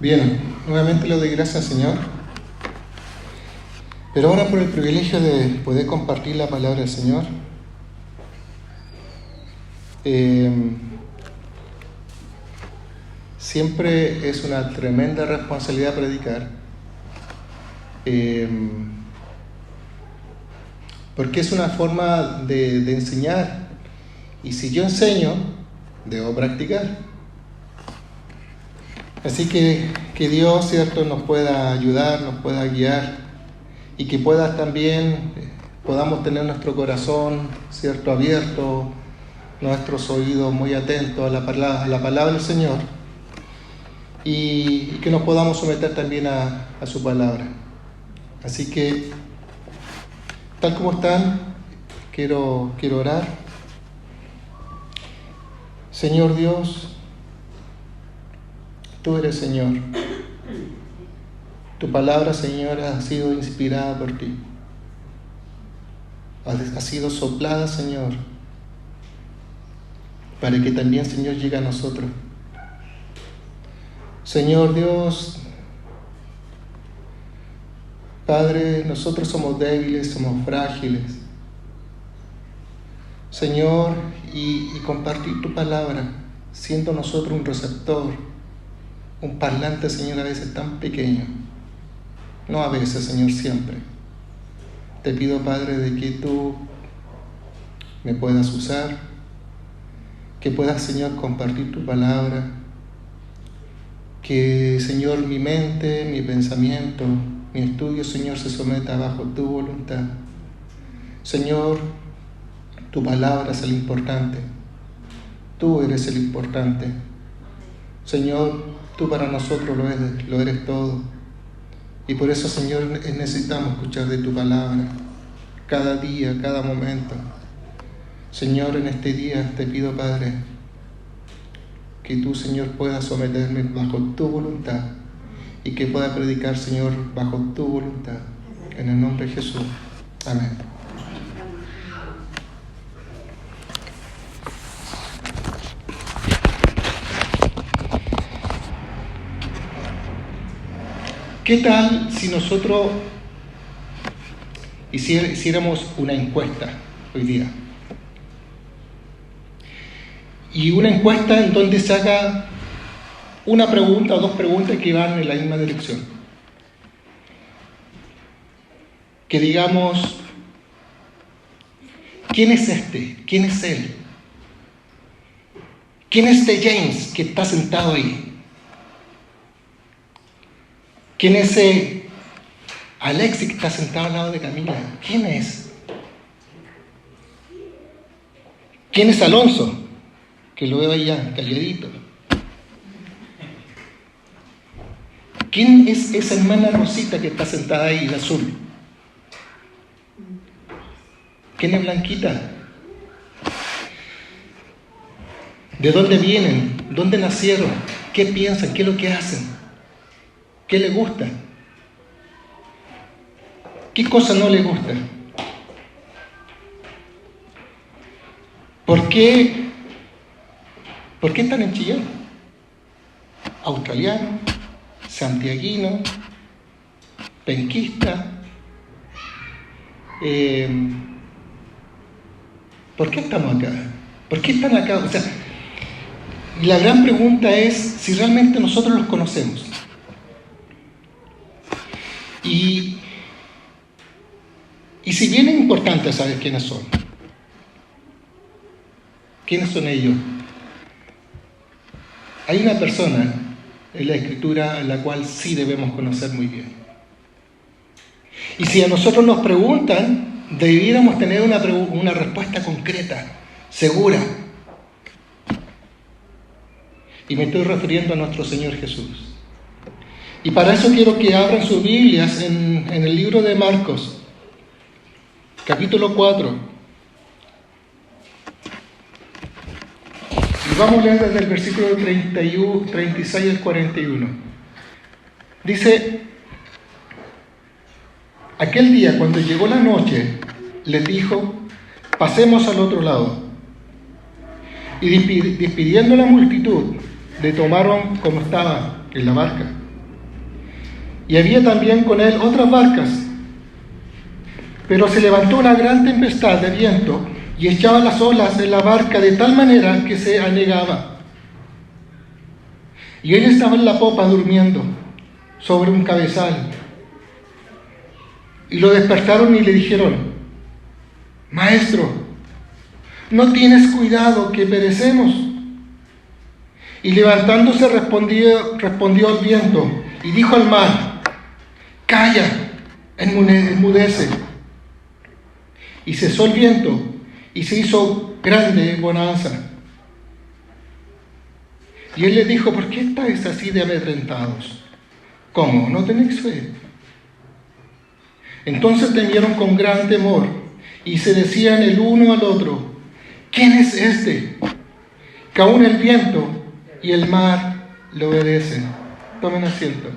Bien, nuevamente le doy gracias al Señor, pero ahora por el privilegio de poder compartir la palabra del Señor. Siempre es una tremenda responsabilidad predicar, porque es una forma de enseñar, y si yo enseño, debo practicar. Así que Dios, ¿cierto?, nos pueda ayudar, nos pueda guiar, y que podamos tener nuestro corazón, ¿cierto?, abierto, nuestros oídos muy atentos a la palabra del Señor, y que nos podamos someter también a su palabra. Así que, tal como están, quiero orar. Señor Dios, Tú eres Señor. Tu palabra, Señor, ha sido inspirada por Ti. Ha sido soplada, Señor, para que también, Señor, llegue a nosotros. Señor Dios, Padre, nosotros somos débiles, somos frágiles. Señor, y compartir Tu palabra, siendo nosotros un receptor, un parlante, Señor, a veces tan pequeño. No a veces, Señor, siempre. Te pido, Padre, de que Tú me puedas usar, que puedas, Señor, compartir Tu palabra, que, Señor, mi mente, mi pensamiento, mi estudio, Señor, se someta bajo Tu voluntad. Señor, Tu palabra es el importante. Tú eres el importante. Señor, Tú para nosotros lo eres todo. Y por eso, Señor, necesitamos escuchar de Tu palabra cada día, cada momento. Señor, en este día te pido, Padre, que Tú, Señor, puedas someterme bajo Tu voluntad y que pueda predicar, Señor, bajo Tu voluntad. En el nombre de Jesús. Amén. ¿Qué tal si nosotros hiciéramos una encuesta hoy día? Y una encuesta en donde se haga una pregunta o dos preguntas que van en la misma dirección. Que digamos, ¿quién es este? ¿Quién es él? ¿Quién es este James que está sentado ahí? ¿Quién es ese Alexis que está sentado al lado de Camila? ¿Quién es? ¿Quién es Alonso? Que lo veo ahí ya, calladito. ¿Quién es esa hermana Rosita que está sentada ahí, de azul? ¿Quién es Blanquita? ¿De dónde vienen? ¿Dónde nacieron? ¿Qué piensan? ¿Qué es lo que hacen? ¿Qué le gusta? ¿Qué cosa no le gusta? ¿Por qué están en Chillán? Australiano, santiaguino, penquista. ¿Por qué estamos acá? ¿Por qué están acá? O sea, la gran pregunta es si realmente nosotros los conocemos. Y si bien es importante saber quiénes son, ¿quiénes son ellos? Hay una persona en la Escritura a la cual sí debemos conocer muy bien. Y si a nosotros nos preguntan, debiéramos tener una respuesta concreta, segura. Y me estoy refiriendo a nuestro Señor Jesús. Y para eso quiero que abran sus Biblias en el libro de Marcos, capítulo 4. Y vamos a leer desde el versículo 36 al 41. Dice: aquel día, cuando llegó la noche, les dijo: pasemos al otro lado. Y despidiendo a la multitud, le tomaron como estaba en la barca, y había también con él otras barcas. Pero se levantó una gran tempestad de viento y echaba las olas en la barca de tal manera que se anegaba. Y él estaba en la popa durmiendo sobre un cabezal. Y lo despertaron y le dijeron: Maestro, ¿no tienes cuidado que perecemos? Y levantándose respondió al viento y dijo al mar: Calla, enmudece. Y cesó el viento y se hizo grande bonanza. Y él les dijo: ¿por qué estáis así de amedrentados? ¿Cómo? ¿No tenéis fe? Entonces temieron con gran temor y se decían el uno al otro: ¿quién es este? Que aún el viento y el mar le obedecen. Tomen asiento.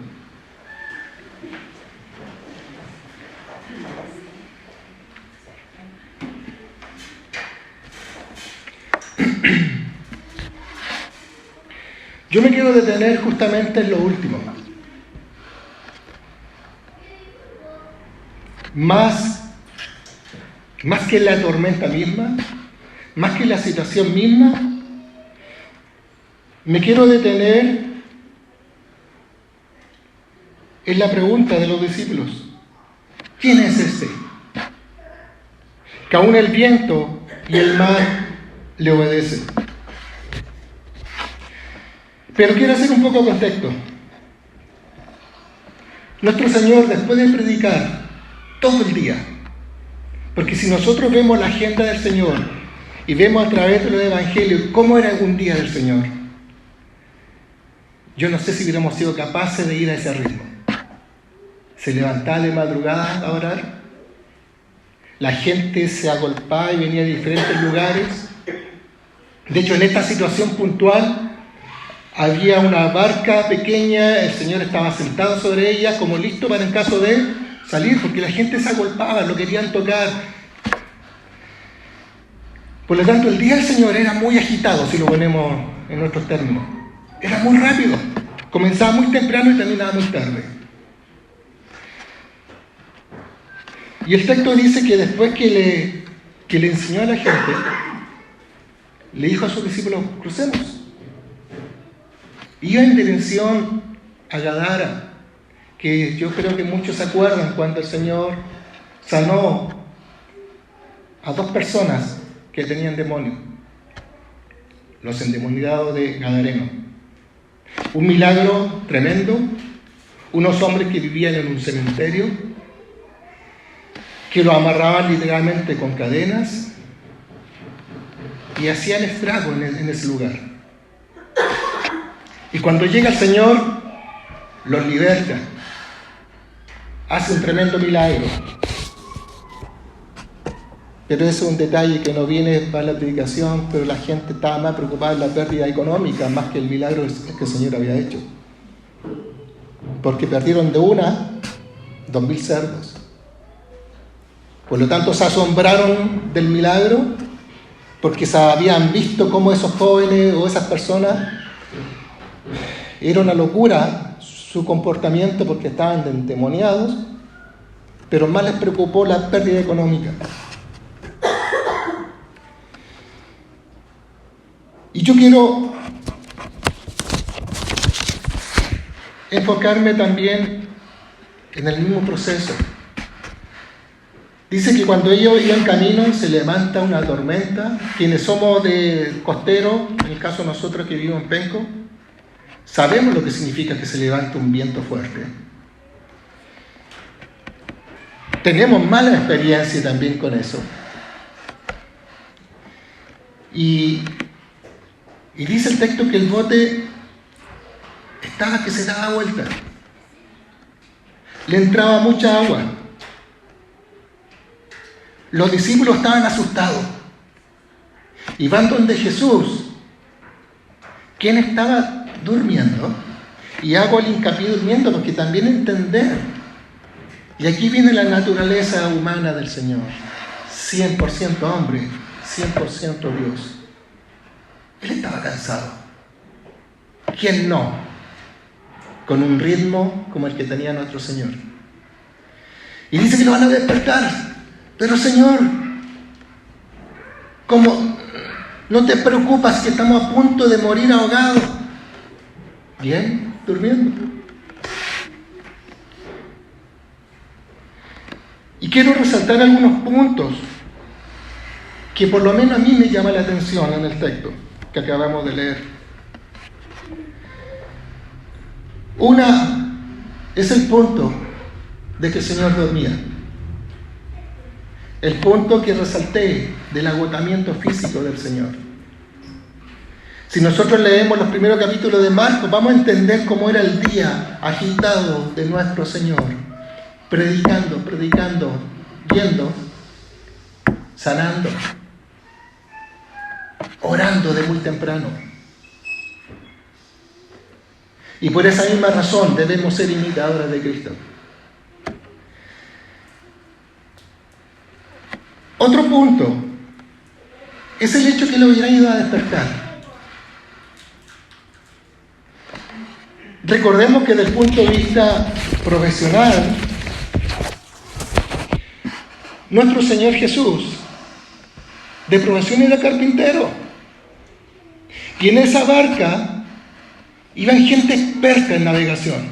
Yo me quiero detener justamente en lo último. Más que la tormenta misma, más que la situación misma, me quiero detener en la pregunta de los discípulos: ¿quién es este? Que aún el viento y el mar le obedecen. Pero quiero hacer un poco de contexto. Nuestro Señor, después de predicar todo el día, porque si nosotros vemos la agenda del Señor y vemos a través de los evangelios cómo era algún día del Señor, yo no sé si hubiéramos sido capaces de ir a ese ritmo. Se levantaba de madrugada a orar, la gente se agolpaba y venía de diferentes lugares. De hecho, en esta situación puntual había una barca pequeña, el Señor estaba sentado sobre ella como listo para en caso de salir, porque la gente se agolpaba, lo querían tocar. Por lo tanto, el día del Señor era muy agitado, si lo ponemos en nuestros términos. Era muy rápido, comenzaba muy temprano y terminaba muy tarde. Y el texto dice que después que le enseñó a la gente, le dijo a sus discípulos: crucemos. Iba en dirección a Gadara, que yo creo que muchos se acuerdan cuando el Señor sanó a 2 personas que tenían demonio, los endemoniados de Gadareno. Un milagro tremendo, unos hombres que vivían en un cementerio, que lo amarraban literalmente con cadenas y hacían estrago en ese lugar. Y cuando llega el Señor, los liberta, hace un tremendo milagro. Pero ese es un detalle que no viene para la predicación, pero la gente estaba más preocupada en la pérdida económica más que el milagro que el Señor había hecho. Porque perdieron de 2.000 cerdos. Por lo tanto, se asombraron del milagro, porque se habían visto cómo esos jóvenes o esas personas, era una locura su comportamiento porque estaban endemoniados, pero más les preocupó la pérdida económica. Y yo quiero enfocarme también en el mismo proceso. Dice que cuando ellos iban camino se levanta una tormenta. Quienes somos de costero, en el caso de nosotros que vivimos en Penco, sabemos lo que significa que se levante un viento fuerte. Tenemos mala experiencia también con eso. Y dice el texto que el bote estaba que se daba vuelta. Le entraba mucha agua. Los discípulos estaban asustados. Y van donde Jesús, quien estaba durmiendo. Y hago el hincapié durmiendo porque también entender. Y aquí viene la naturaleza humana del Señor. 100% hombre, 100% Dios. Él estaba cansado. ¿Quién no? con un ritmo como el que tenía nuestro Señor. Y dice que lo van a despertar. Pero Señor, ¿cómo no te preocupas que estamos a punto de morir ahogados? Bien, durmiendo. Y quiero resaltar algunos puntos que por lo menos a mí me llama la atención en el texto que acabamos de leer. Una es el punto de que el Señor dormía. El punto que resalté del agotamiento físico del Señor. Si nosotros leemos los primeros capítulos de Marcos, vamos a entender cómo era el día agitado de nuestro Señor. Predicando, yendo, sanando, orando de muy temprano. Y por esa misma razón debemos ser imitadores de Cristo. Otro punto es el hecho que lo hubieran ido a despertar. Recordemos que desde el punto de vista profesional, nuestro Señor Jesús, de profesión era carpintero. Y en esa barca iban gente experta en navegación.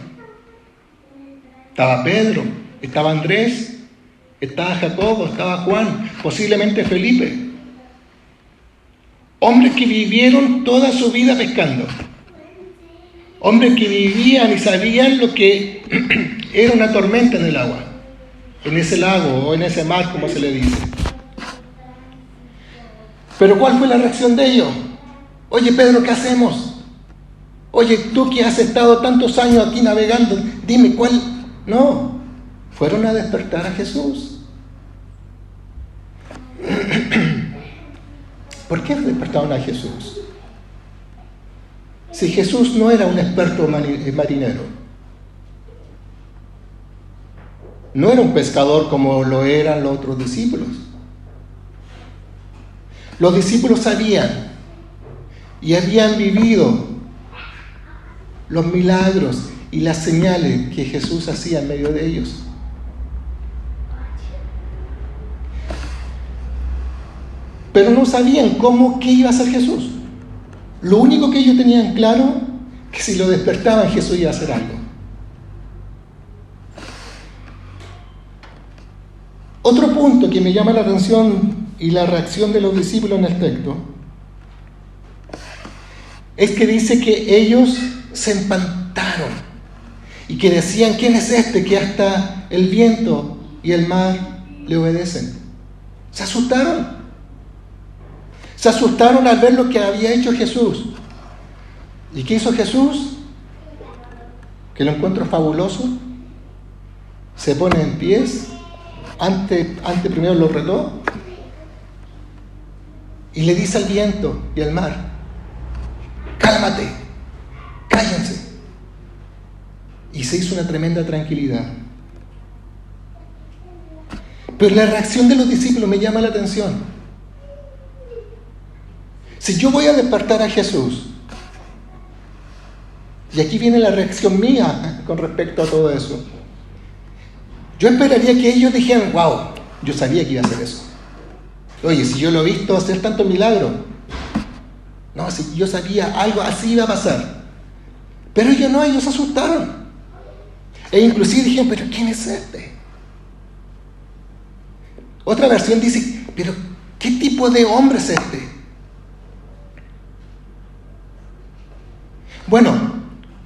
Estaba Pedro, estaba Andrés, estaba Jacobo, estaba Juan, posiblemente Felipe. Hombres que vivieron toda su vida pescando. Hombres que vivían y sabían lo que era una tormenta en el agua, en ese lago o en ese mar, como se le dice. Pero ¿cuál fue la reacción de ellos? Oye, Pedro, ¿qué hacemos? Oye, tú que has estado tantos años aquí navegando, dime cuál. No, fueron a despertar a Jesús. ¿Por qué despertaron a Jesús? Si Jesús no era un experto marinero, no era un pescador como lo eran los otros discípulos. Los discípulos sabían y habían vivido los milagros y las señales que Jesús hacía en medio de ellos. Pero no sabían qué iba a hacer Jesús. Lo único que ellos tenían claro, que si lo despertaban Jesús iba a hacer algo. Otro punto que me llama la atención y la reacción de los discípulos en el texto es que dice que ellos se espantaron y que decían: ¿quién es este que hasta el viento y el mar le obedecen? Se asustaron. Se asustaron al ver lo que había hecho Jesús. ¿Y qué hizo Jesús? Que lo encuentro fabuloso. Se pone en pies. Antes primero lo retó. Y le dice al viento y al mar: cálmate, cállense. Y se hizo una tremenda tranquilidad. Pero la reacción de los discípulos me llama la atención. Si yo voy a despertar a Jesús, y aquí viene la reacción mía con respecto a todo eso, yo esperaría que ellos dijeran: wow, yo sabía que iba a hacer eso. Oye, si yo lo he visto hacer tanto milagro. No, si yo sabía algo así iba a pasar. Pero ellos no, ellos se asustaron. E inclusive dijeron: pero ¿quién es este? Otra versión dice: pero ¿qué tipo de hombre es este? Bueno,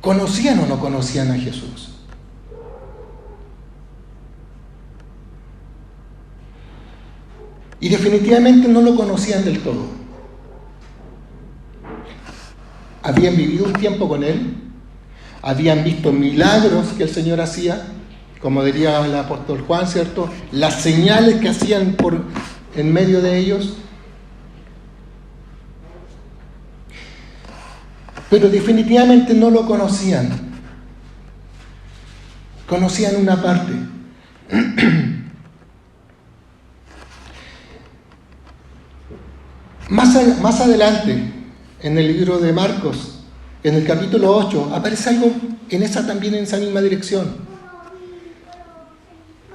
¿conocían o no conocían a Jesús? Y definitivamente no lo conocían del todo. Habían vivido un tiempo con Él, habían visto milagros que el Señor hacía, como diría el apóstol Juan, ¿cierto? Las señales que hacían en medio de ellos. Pero definitivamente no lo conocían. Conocían una parte. Más adelante, en el libro de Marcos, En el capítulo 8 aparece algo también en esa misma dirección.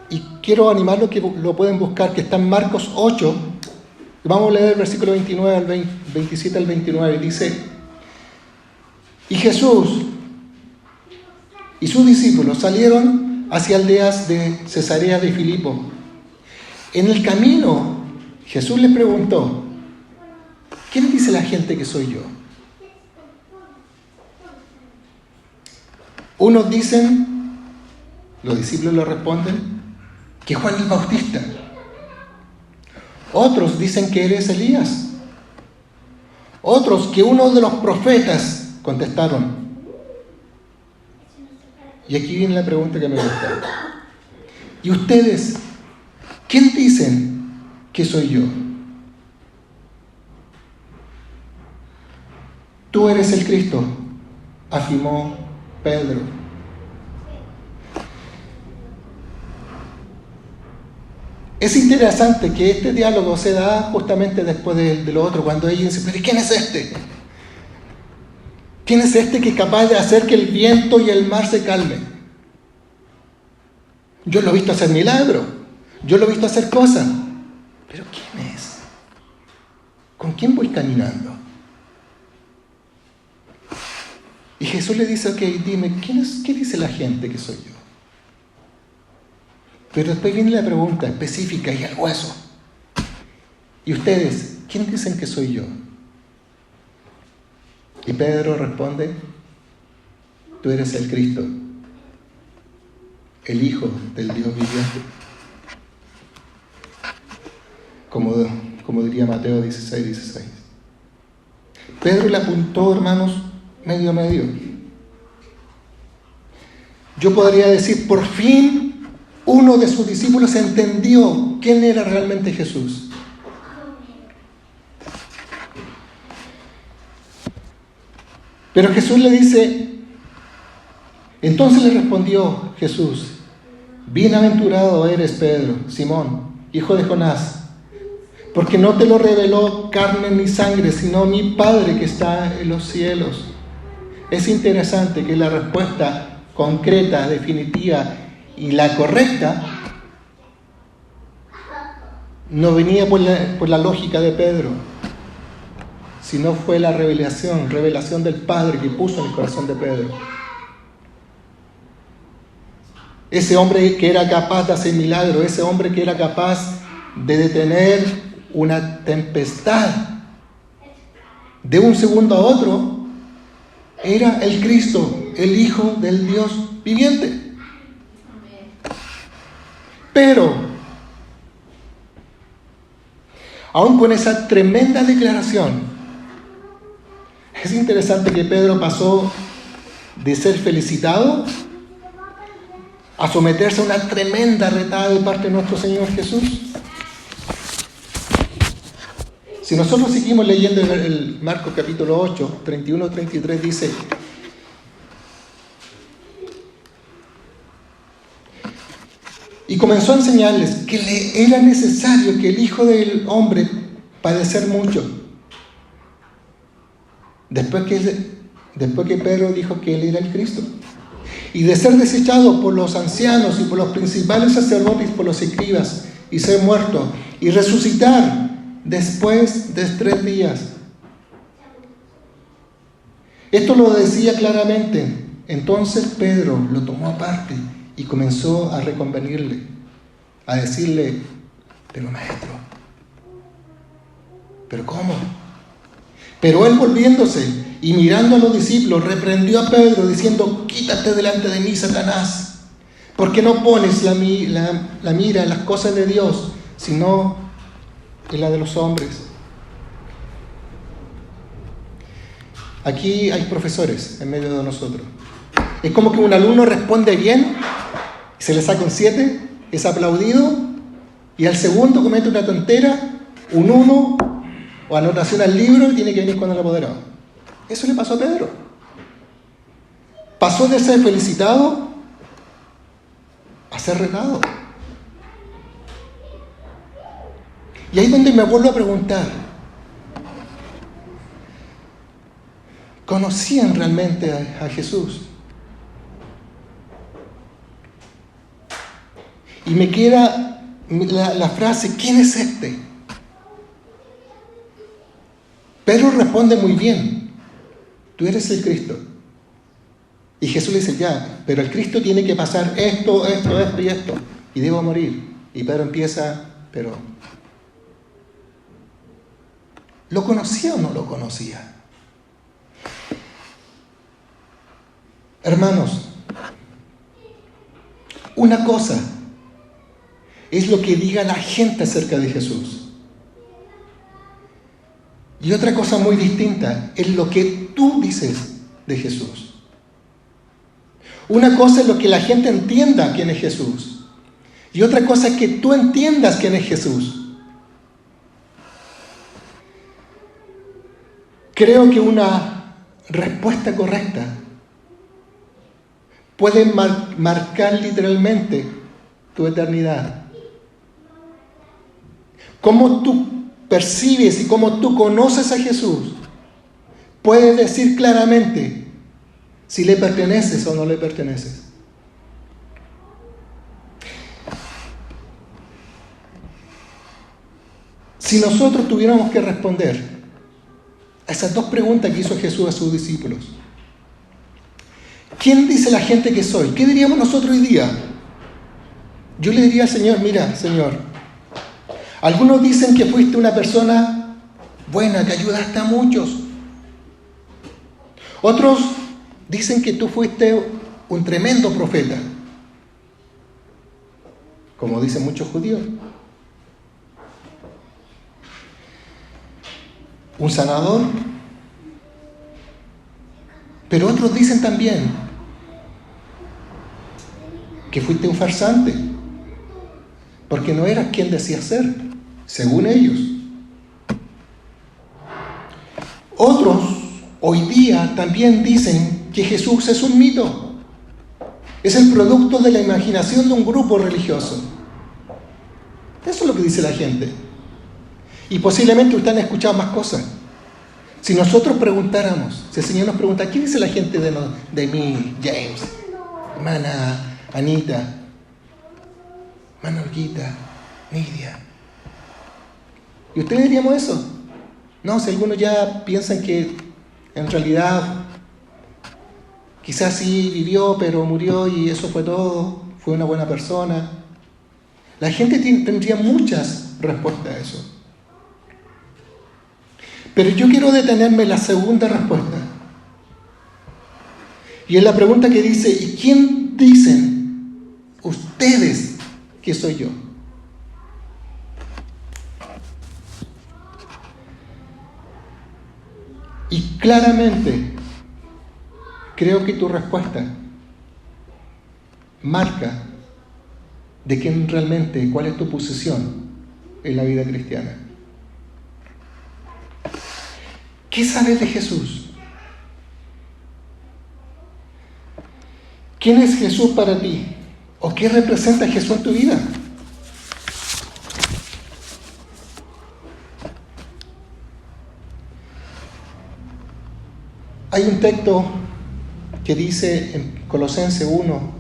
Y quiero animarlos que lo pueden buscar, que está en Marcos 8. Vamos a leer el versículo 29 al 27 al 29. Dice: y Jesús y sus discípulos salieron hacia aldeas de Cesarea de Filipo. En el camino, Jesús les preguntó: ¿quién dice la gente que soy yo? Unos dicen, los discípulos le responden, que Juan el Bautista. Otros dicen que eres Elías. Otros que uno de los profetas, contestaron. Y aquí viene la pregunta que me gusta. ¿Y ustedes, quién dicen que soy yo? Tú eres el Cristo, afirmó Pedro. Es interesante que este diálogo se da justamente después de lo otro, cuando ellos dicen: ¿pero quién es este? ¿Quién es este que es capaz de hacer que el viento y el mar se calmen? Yo lo he visto hacer milagros, yo lo he visto hacer cosas, pero ¿quién es? ¿Con quién voy caminando? Y Jesús le dice: ok, dime, ¿qué dice la gente que soy yo? Pero después viene la pregunta específica y al hueso. ¿Y ustedes, quién dicen que soy yo? Y Pedro responde: tú eres el Cristo, el Hijo del Dios viviente. Como diría Mateo 16:16. Pedro le apuntó, hermanos, medio a medio. Yo podría decir, por fin uno de sus discípulos entendió quién era realmente Jesús. Pero Jesús le dice, entonces le respondió Jesús: bienaventurado eres, Pedro, Simón, hijo de Jonás, porque no te lo reveló carne ni sangre, sino mi Padre que está en los cielos. Es interesante que la respuesta concreta, definitiva y la correcta no venía por la lógica de Pedro, sino fue la revelación del Padre que puso en el corazón de Pedro. Ese hombre que era capaz de hacer milagros, ese hombre que era capaz de detener una tempestad de un segundo a otro, era el Cristo, el Hijo del Dios viviente. Pero, aún con esa tremenda declaración, es interesante que Pedro pasó de ser felicitado a someterse a una tremenda retada de parte de nuestro Señor Jesús. Si nosotros seguimos leyendo el Marcos capítulo 8, 31-33, dice: y comenzó a enseñarles que le era necesario que el Hijo del Hombre padecer mucho. Después que Pedro dijo que él era el Cristo, y de ser desechado por los ancianos y por los principales sacerdotes y por los escribas, y ser muerto, y resucitar después de 3 días. Esto lo decía claramente. Entonces Pedro lo tomó aparte y comenzó a reconvenirle, a decirle: pero maestro, ¿pero cómo? Pero él, volviéndose y mirando a los discípulos, reprendió a Pedro diciendo: quítate delante de mí, Satanás, porque no pones la mira en las cosas de Dios, sino en la de los hombres. Aquí hay profesores en medio de nosotros. Es como que un alumno responde bien, se le saca un 7, es aplaudido, y al segundo comete una tontera, un 1 o anotación al libro, y tiene que venir con el apoderado. Eso le pasó a Pedro. Pasó de ser felicitado a ser retado. Y ahí es donde me vuelvo a preguntar: conocían realmente a Jesús. Y me queda la frase, ¿quién es este? Pedro responde muy bien, tú eres el Cristo. Y Jesús le dice, ya, pero el Cristo tiene que pasar esto y esto, y debo morir. Y Pedro empieza, pero ¿lo conocía o no lo conocía? Hermanos, una cosa es lo que diga la gente acerca de Jesús. Y otra cosa muy distinta es lo que tú dices de Jesús. Una cosa es lo que la gente entienda quién es Jesús. Y otra cosa es que tú entiendas quién es Jesús. Creo que una respuesta correcta puede marcar literalmente tu eternidad. Cómo tú percibes y cómo tú conoces a Jesús puede decir claramente si le perteneces o no le perteneces. Si nosotros tuviéramos que responder a esas dos preguntas que hizo Jesús a sus discípulos, ¿quién dice la gente que soy? ¿Qué diríamos nosotros hoy día? Yo le diría al Señor, mira, Señor, algunos dicen que fuiste una persona buena, que ayudaste a muchos. Otros dicen que tú fuiste un tremendo profeta, como dicen muchos judíos. Un sanador. Pero otros dicen también que fuiste un farsante, porque no eras quien decías ser, según ellos. Otros hoy día también dicen que Jesús es un mito, es el producto de la imaginación de un grupo religioso. Eso es lo que dice la gente. Y posiblemente ustedes han escuchado más cosas. Si nosotros preguntáramos, si el Señor nos pregunta, ¿qué dice la gente de mí, James, hermana Anita, hermana Olguita, Nidia? ¿Y ustedes diríamos eso? No, si algunos ya piensan que en realidad quizás sí vivió, pero murió y eso fue todo, fue una buena persona. La gente tendría muchas respuestas a eso. Pero yo quiero detenerme en la segunda respuesta. Y es la pregunta que dice, ¿y quién dicen ustedes que soy yo? Y claramente creo que tu respuesta marca de quién realmente, cuál es tu posición en la vida cristiana. ¿Qué sabes de Jesús? ¿Quién es Jesús para ti? ¿O qué representa Jesús en tu vida? Hay un texto que dice en Colosenses 1,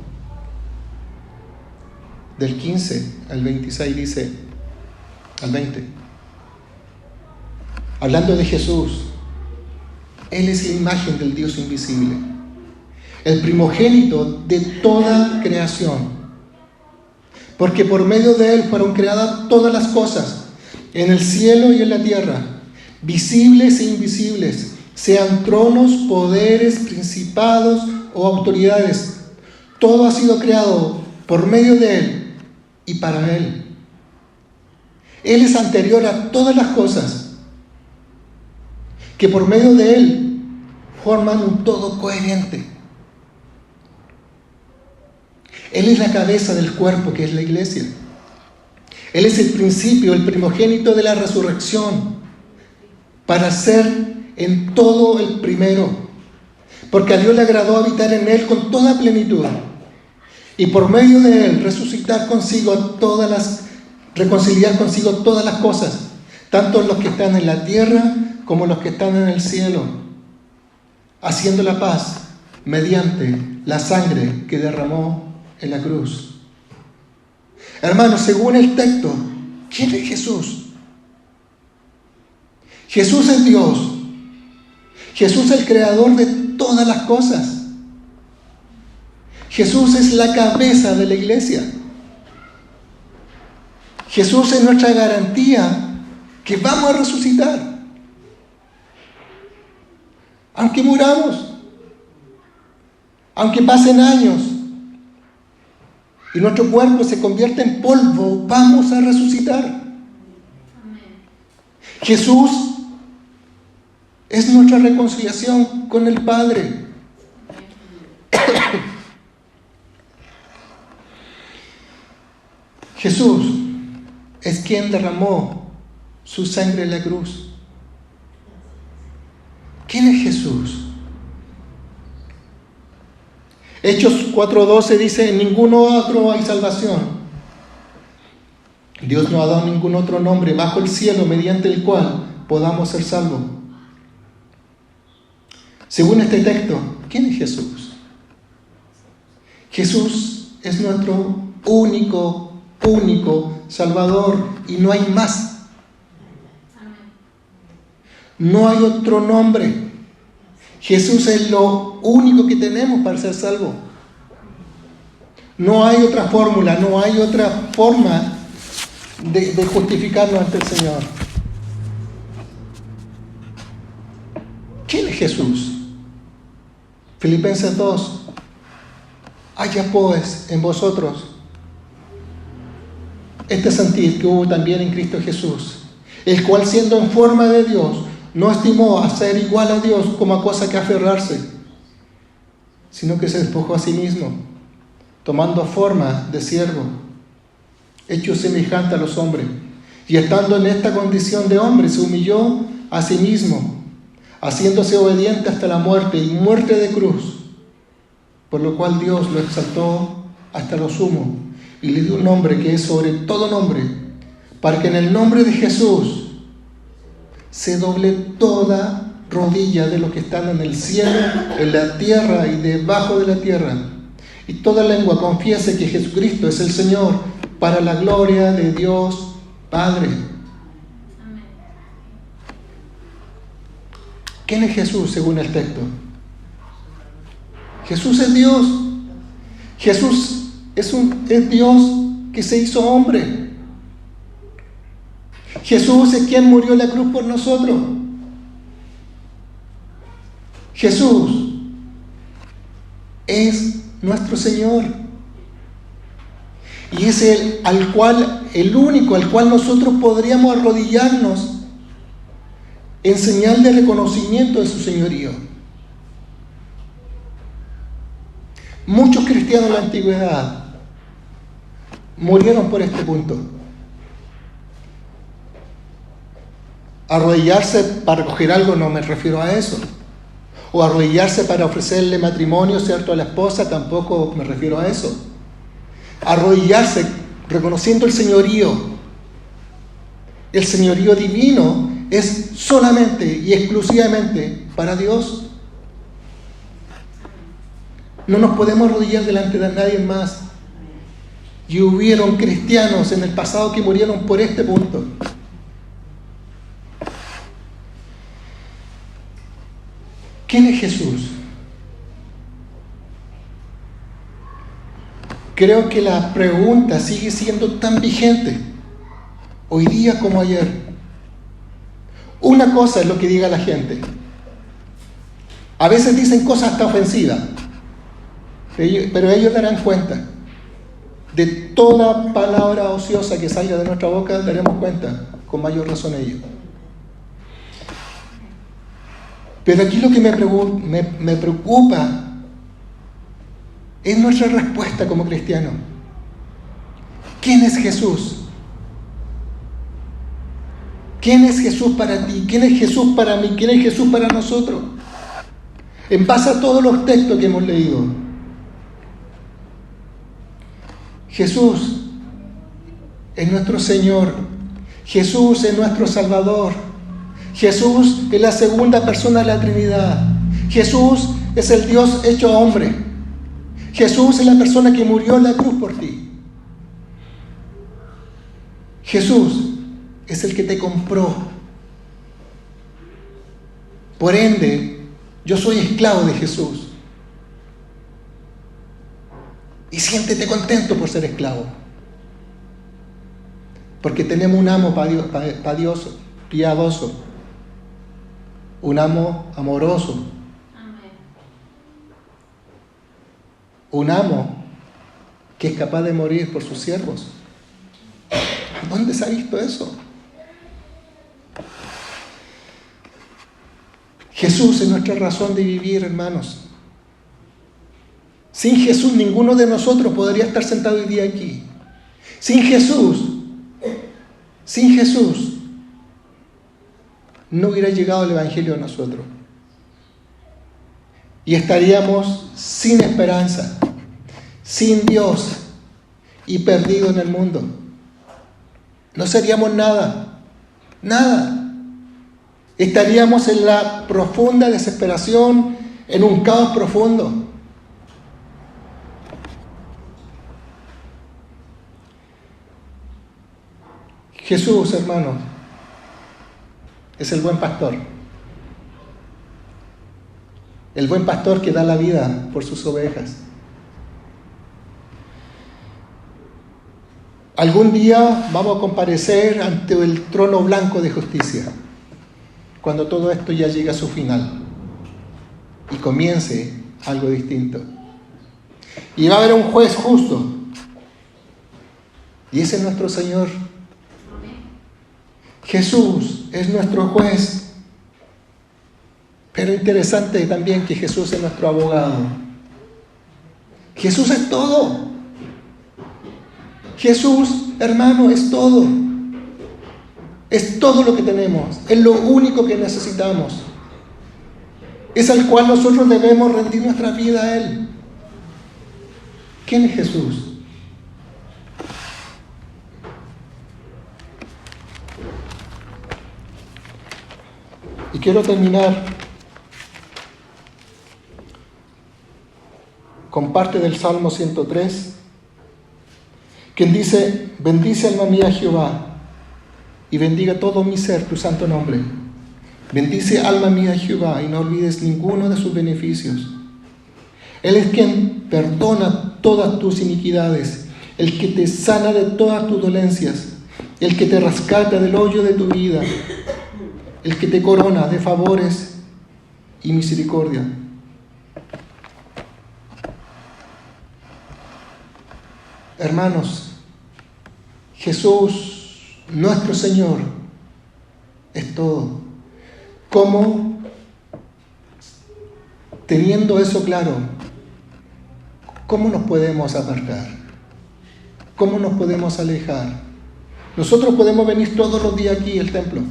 del 15 al 26, dice, al 20, hablando de Jesús, Él es la imagen del Dios invisible, el primogénito de toda creación, porque por medio de Él fueron creadas todas las cosas, en el cielo y en la tierra, visibles e invisibles, sean tronos, poderes, principados o autoridades. Todo ha sido creado por medio de Él y para Él. Él es anterior a todas las cosas, que por medio de Él forman un todo coherente. Él es la cabeza del cuerpo, que es la iglesia. Él es el principio, el primogénito de la resurrección, para ser en todo el primero, porque a Dios le agradó habitar en Él con toda plenitud, y por medio de Él reconciliar consigo todas las cosas, tanto los que están en la tierra como los que están en el cielo, haciendo la paz mediante la sangre que derramó en la cruz. Hermanos, según el texto, ¿quién es Jesús? Jesús es Dios. Jesús es el creador de todas las cosas. Jesús es la cabeza de la iglesia. Jesús es nuestra garantía que vamos a resucitar. Aunque muramos, aunque pasen años y nuestro cuerpo se convierta en polvo, vamos a resucitar. Jesús es nuestra reconciliación con el Padre. Jesús es quien derramó su sangre en la cruz. ¿Quién es Jesús? Hechos 4:12 dice: en ningún otro hay salvación. Dios no ha dado ningún otro nombre bajo el cielo mediante el cual podamos ser salvos. Según este texto, ¿quién es Jesús? Jesús es nuestro único Salvador y no hay más. No hay otro nombre. Jesús es lo único que tenemos para ser salvos. No hay otra fórmula, no hay otra forma de justificarnos ante el Señor. ¿Quién es Jesús? Filipenses 2. Haya pues en vosotros este sentir que hubo también en Cristo Jesús, el cual siendo en forma de Dios, no estimó a ser igual a Dios como a cosa que aferrarse, sino que se despojó a sí mismo, tomando forma de siervo, hecho semejante a los hombres, y estando en esta condición de hombre, se humilló a sí mismo, haciéndose obediente hasta la muerte y muerte de cruz, por lo cual Dios lo exaltó hasta lo sumo y le dio un nombre que es sobre todo nombre, para que en el nombre de Jesús se doble toda rodilla de los que están en el cielo, en la tierra y debajo de la tierra, y toda lengua confiese que Jesucristo es el Señor, para la gloria de Dios Padre. ¿Quién es Jesús según el texto? Jesús es Dios. Jesús es Dios que se hizo hombre. Jesús es quien murió en la cruz por nosotros. Jesús es nuestro Señor. Y es el único al cual nosotros podríamos arrodillarnos en señal de reconocimiento de su señorío. Muchos cristianos de la antigüedad murieron por este punto. Arrodillarse para coger algo, no me refiero a eso. O arrodillarse para ofrecerle matrimonio, ¿cierto?, a la esposa, tampoco me refiero a eso. Arrodillarse reconociendo el señorío. El señorío divino es solamente y exclusivamente para Dios. No nos podemos arrodillar delante de nadie más. Y hubieron cristianos en el pasado que murieron por este punto. ¿Quién es Jesús? Creo que la pregunta sigue siendo tan vigente hoy día como ayer. Una cosa es lo que diga la gente. A veces dicen cosas hasta ofensivas, pero ellos darán cuenta. De toda palabra ociosa que salga de nuestra boca, daremos cuenta, con mayor razón ellos. Pero aquí lo que me preocupa es nuestra respuesta como cristianos. ¿Quién es Jesús? ¿Quién es Jesús para ti? ¿Quién es Jesús para mí? ¿Quién es Jesús para nosotros? En base a todos los textos que hemos leído. Jesús es nuestro Señor. Jesús es nuestro Salvador. Jesús es la segunda persona de la Trinidad. Jesús es el Dios hecho hombre. Jesús es la persona que murió en la cruz por ti. Jesús es el que te compró. Por ende, yo soy esclavo de Jesús. Y siéntete contento por ser esclavo. Porque tenemos un amo piadoso. Un amo amoroso. Un amo que es capaz de morir por sus siervos. ¿Dónde se ha visto eso? Jesús es nuestra razón de vivir, hermanos. Sin Jesús, ninguno de nosotros podría estar sentado hoy día aquí. Sin Jesús, no hubiera llegado el Evangelio a nosotros. Y estaríamos sin esperanza, sin Dios y perdidos en el mundo. No seríamos nada. Estaríamos en la profunda desesperación, en un caos profundo. Jesús, hermanos, es el buen pastor. El buen pastor que da la vida por sus ovejas. Algún día vamos a comparecer ante el trono blanco de justicia, cuando todo esto ya llegue a su final y comience algo distinto. Y va a haber un juez justo, y ese es nuestro Señor. Jesús es nuestro juez, pero interesante también que Jesús es nuestro abogado. Jesús es todo. Jesús, hermano, es todo. Es todo lo que tenemos. Es lo único que necesitamos. Es al cual nosotros debemos rendir nuestra vida a Él. ¿Quién es Jesús? Y quiero terminar con parte del Salmo 103, quien dice: bendice alma mía Jehová, y bendiga todo mi ser tu santo nombre. Bendice alma mía Jehová, y no olvides ninguno de sus beneficios. Él es quien perdona todas tus iniquidades, el que te sana de todas tus dolencias, el que te rescata del hoyo de tu vida, el que te corona de favores y misericordia. Hermanos, Jesús, nuestro Señor, es todo. ¿Cómo, teniendo eso claro, cómo nos podemos apartar? ¿Cómo nos podemos alejar? Nosotros podemos venir todos los días aquí al templo,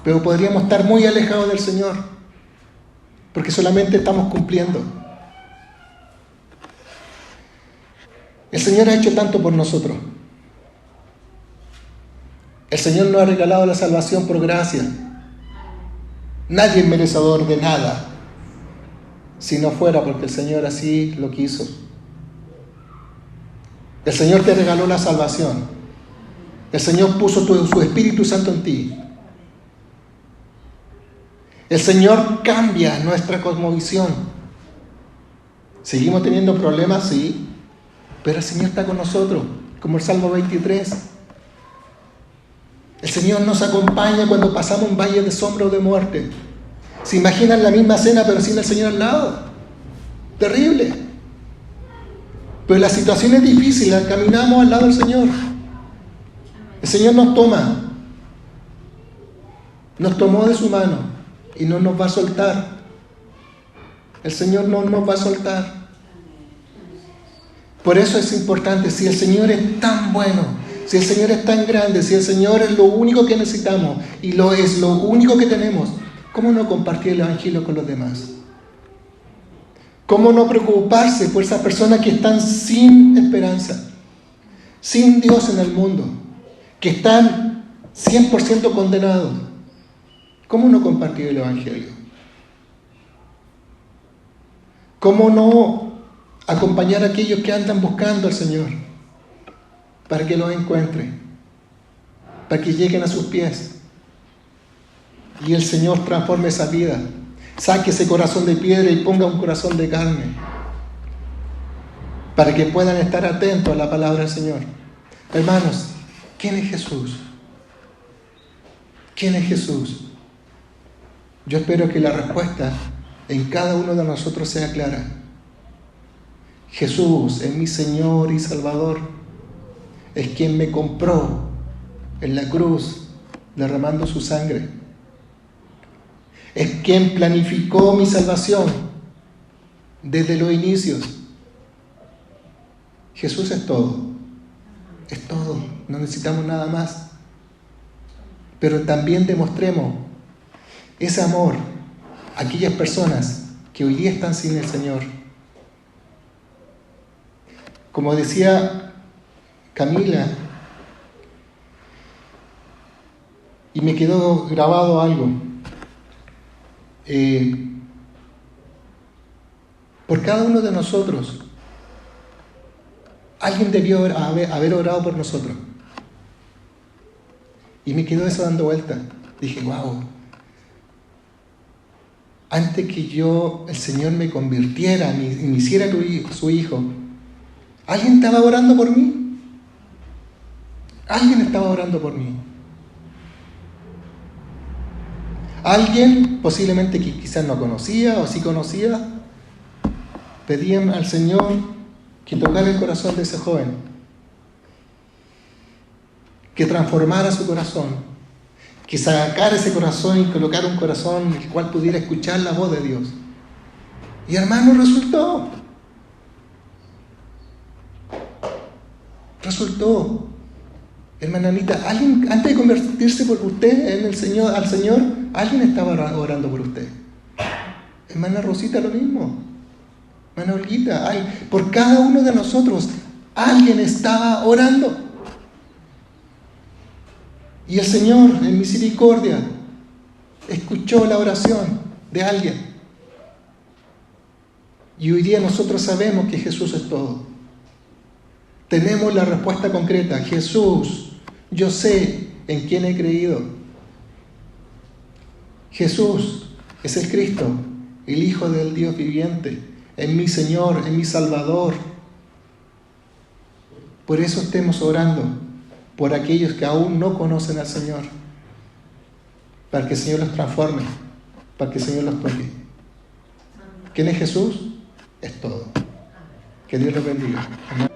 pero podríamos estar muy alejados del Señor, porque solamente estamos cumpliendo. El Señor ha hecho tanto por nosotros. El Señor nos ha regalado la salvación por gracia. Nadie es merecedor de nada, si no fuera porque el Señor así lo quiso. El Señor te regaló la salvación. El Señor puso su Espíritu Santo en ti. El Señor cambia nuestra cosmovisión. ¿Seguimos teniendo problemas? Sí. Pero el Señor está con nosotros, como el Salmo 23. El Señor nos acompaña cuando pasamos un valle de sombra o de muerte. ¿Se imaginan la misma cena pero sin el Señor al lado? Terrible. Pero la situación es difícil, caminamos al lado del Señor. El Señor nos toma. Nos tomó de su mano y no nos va a soltar. El Señor no nos va a soltar. Por eso es importante, si el Señor es tan bueno, si el Señor es tan grande, si el Señor es lo único que necesitamos y es lo único que tenemos, ¿cómo no compartir el Evangelio con los demás? ¿Cómo no preocuparse por esas personas que están sin esperanza, sin Dios en el mundo, que están 100% condenados? ¿Cómo no compartir el Evangelio? ¿Cómo no acompañar a aquellos que andan buscando al Señor para que los encuentren, para que lleguen a sus pies y el Señor transforme esa vida, saque ese corazón de piedra y ponga un corazón de carne, para que puedan estar atentos a la palabra del Señor? Hermanos, ¿quién es Jesús? ¿Quién es Jesús? Yo espero que la respuesta en cada uno de nosotros sea clara. Jesús es mi Señor y Salvador. Es quien me compró en la cruz, derramando su sangre. Es quien planificó mi salvación desde los inicios. Jesús es todo. Es todo. No necesitamos nada más. Pero también demostremos ese amor a aquellas personas que hoy día están sin el Señor. Como decía Camila, y me quedó grabado algo, por cada uno de nosotros, alguien debió haber orado por nosotros. Y me quedó eso dando vuelta. Dije, wow, antes que el Señor me convirtiera y me hiciera su hijo, ¿alguien estaba orando por mí? Alguien estaba orando por mí. Alguien, posiblemente que quizás no conocía o sí conocía, pedían al Señor que tocara el corazón de ese joven, que transformara su corazón, que sacara ese corazón y colocara un corazón en el cual pudiera escuchar la voz de Dios. Y hermano, resultó. Hermana Anita, alguien, antes de convertirse por usted en al Señor, alguien estaba orando por usted. Hermana Rosita, lo mismo. Hermana Olguita, por cada uno de nosotros, alguien estaba orando. Y el Señor, en misericordia, escuchó la oración de alguien. Y hoy día nosotros sabemos que Jesús es todo. Tenemos la respuesta concreta. Jesús, yo sé en quién he creído. Jesús es el Cristo, el Hijo del Dios viviente, es mi Señor, es mi Salvador. Por eso estemos orando por aquellos que aún no conocen al Señor, para que el Señor los transforme, para que el Señor los toque. ¿Quién es Jesús? Es todo. Que Dios los bendiga. Amén.